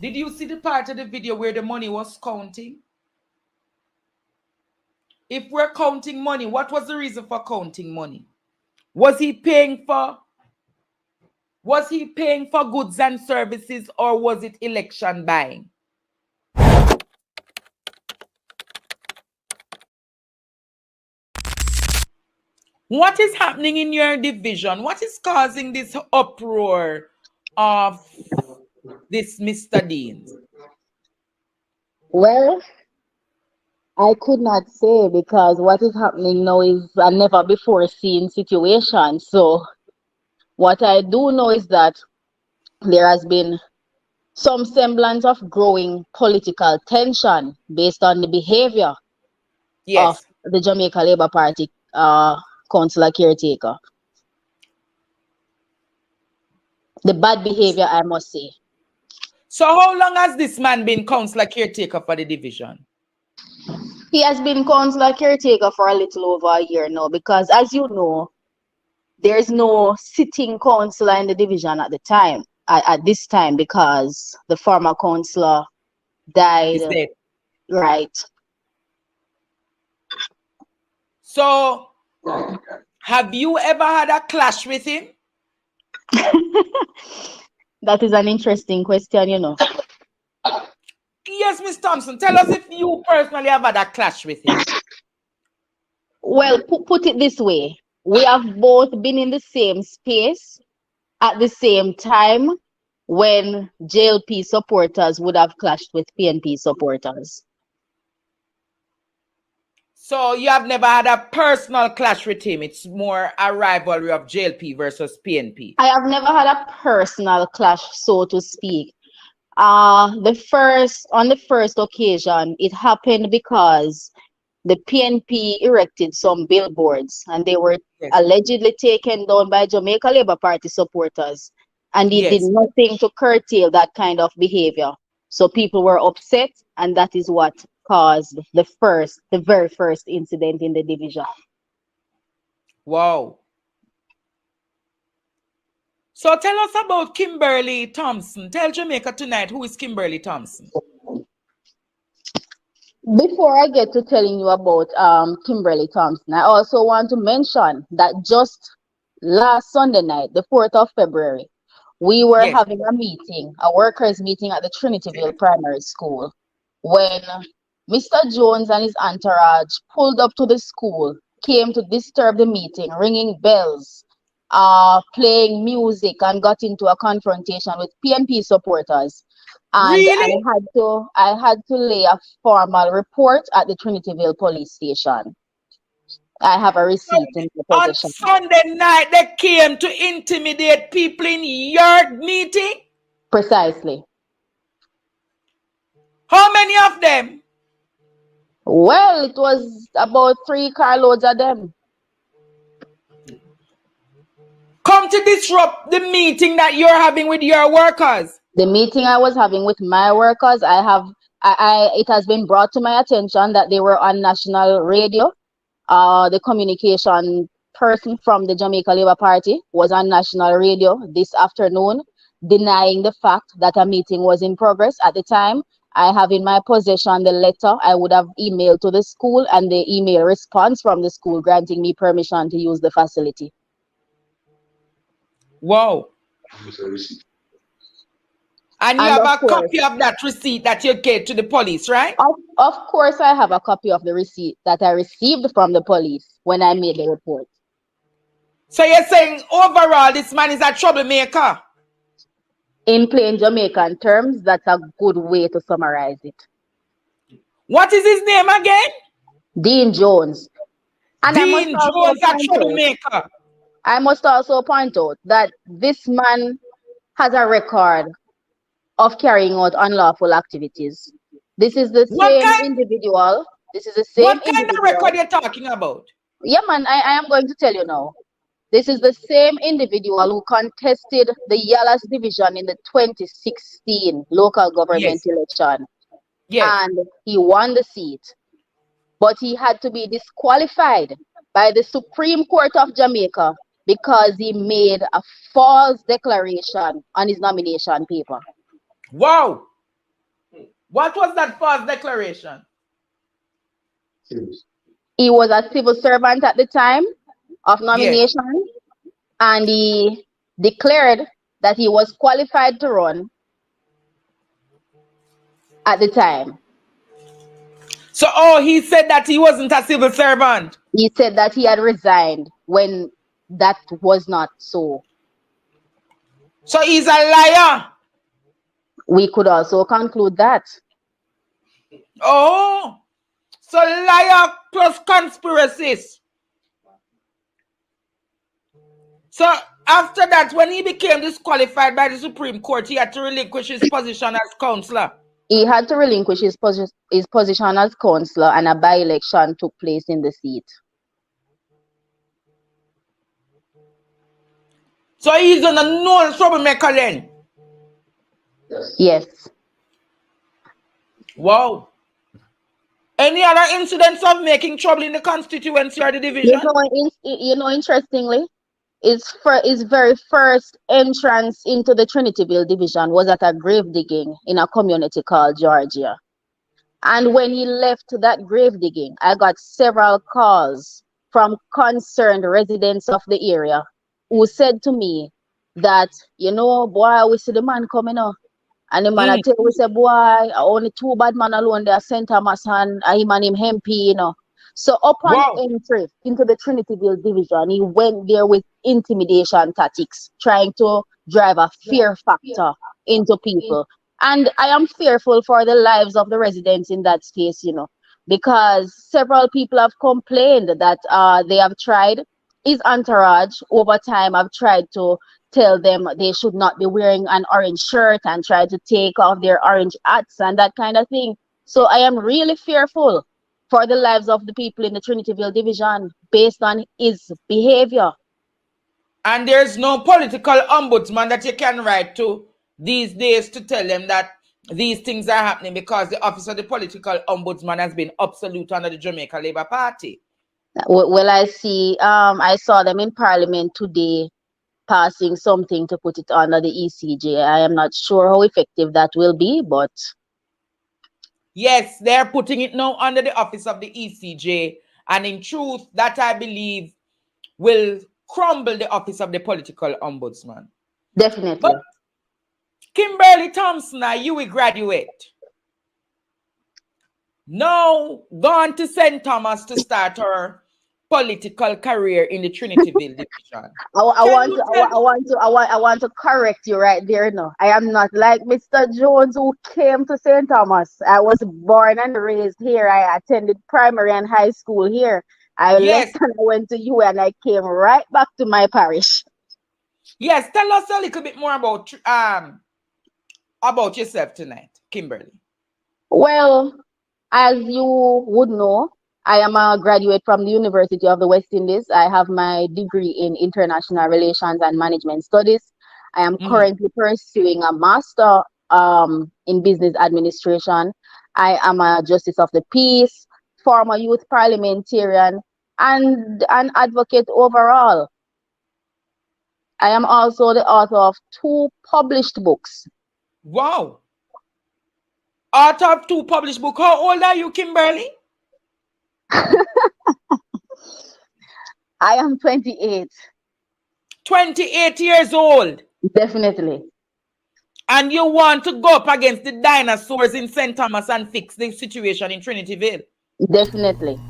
Did you see the part of the video where the money was counting? If we're counting money, what was the reason for counting money? Was he paying for goods and services, or was it election buying? What is happening in your division? What is causing this uproar of this Mr. Dean? Well, I could not say, because what is happening now is a never before seen situation. So what I do know is that there has been some semblance of growing political tension based on the behavior of the Jamaica Labour Party councillor caretaker. The bad behavior, I must say. So how long has this man been councillor caretaker for the division? He has been councillor caretaker for a little over a year now, because as you know, there's no sitting councillor in the division at the time, at this time, because the former councillor died. Right. So have you ever had a clash with him? That is an interesting question, you know. Yes, Miss Thompson, tell us if you personally have had a clash with him. Well, put it this way. We have both been in the same space at the same time when JLP supporters would have clashed with PNP supporters. So you have never had a personal clash with him. It's more a rivalry of JLP versus PNP. I have never had a personal clash, so to speak. On the first occasion, it happened because the PNP erected some billboards, and they were allegedly taken down by Jamaica Labour Party supporters, and he did nothing to curtail that kind of behavior. So people were upset, and that is what caused the very first incident in the division. Wow. So tell us about Kimberley Thompson. Tell Jamaica tonight, who is Kimberley Thompson? Before I get to telling you about Kimberley Thompson, I also want to mention that just last Sunday night, the 4th of February, we were having a meeting, a workers' meeting at the Trinityville Primary School, when Mr. Jones and his entourage pulled up to the school, came to disturb the meeting, ringing bells, playing music, and got into a confrontation with PNP supporters. And really? I had to lay a formal report at the Trinityville police station. I have a receipt in the possession. On Sunday night, they came to intimidate people in your meeting? Precisely. How many of them? Well, it was about 3 carloads of them. Come to disrupt the meeting that you're having with your workers. The meeting I was having with my workers, it has been brought to my attention that they were on national radio. The communication person from the Jamaica Labour Party was on national radio this afternoon, denying the fact that a meeting was in progress at the time. I have in my possession the letter I would have emailed to the school and the email response from the school granting me permission to use the facility. Wow. And you have a copy of that receipt that you gave to the police, right? Of course, I have a copy of the receipt that I received from the police when I made the report. So you're saying overall this man is a troublemaker? In plain Jamaican terms, that's a good way to summarize it. What is his name again? Dean Jones. And Dean Jones, a troublemaker. I must also point out that this man has a record of carrying out unlawful activities. This is the same individual. This is the same What kind of record you're talking about? Yeah, man, I am going to tell you now. This is the same individual who contested the Yalas division in the 2016 local government election. Yes. And he won the seat. But he had to be disqualified by the Supreme Court of Jamaica because he made a false declaration on his nomination paper. Wow. What was that false declaration? He was a civil servant at the time of nomination, Yes. and he declared that he was qualified to run at the time. So, he said that he wasn't a civil servant. He said that he had resigned when that was not so. So he's a liar. We could also conclude that. Oh, so liar plus conspiracies. So after that, when he became disqualified by the Supreme Court, he had to relinquish his position as councillor. He had to relinquish his position as councillor, and a by-election took place in the seat. So he's a known troublemaker then? Yes. Wow. Any other incidents of making trouble in the constituency or the division? Interestingly, his very first entrance into the Trinityville division was at a grave digging in a community called Georgia. And when he left that grave digging, I got several calls from concerned residents of the area who said to me that, boy, we see the man coming up. And the man I tell we say, boy, only 2 bad man alone there, St. Thomas and him and him Hempy, So upon entry into the Trinityville division, he went there with intimidation tactics, trying to drive a fear factor into people. And I am fearful for the lives of the residents in that space, because several people have complained that they have tried. His entourage over time have tried to tell them they should not be wearing an orange shirt and try to take off their orange hats and that kind of thing. So I am really fearful for the lives of the people in the Trinityville division based on his behavior. And there's no political ombudsman that you can write to these days to tell them that these things are happening, because the office of the political ombudsman has been absolute under the Jamaica Labour Party. Well, I saw them in Parliament today passing something to put it under the ECJ. I am not sure how effective that will be, but... Yes, they're putting it now under the office of the ECJ. And in truth, that I believe will crumble the office of the political ombudsman. Definitely. But Kimberley Thompson, you will graduate. Now gone to St. Thomas to start her political career in the Trinityville division. I want to correct you right there now. I am not like Mr. Jones who came to St. Thomas. I was born and raised here. I attended primary and high school here. I left and I went to you and I came right back to my parish. Yes, tell us a little bit more about yourself tonight, Kimberley. Well, as you would know, I am a graduate from the University of the West Indies. I have my degree in International Relations and Management Studies. I am currently pursuing a master in Business Administration. I am a Justice of the Peace, former youth parliamentarian, and an advocate overall. I am also the author of 2 published books. Wow. Author of 2 published books. How old are you, Kimberley? I am 28. 28 years old. Definitely. And you want to go up against the dinosaurs in St. Thomas and fix the situation in Trinityville? Definitely.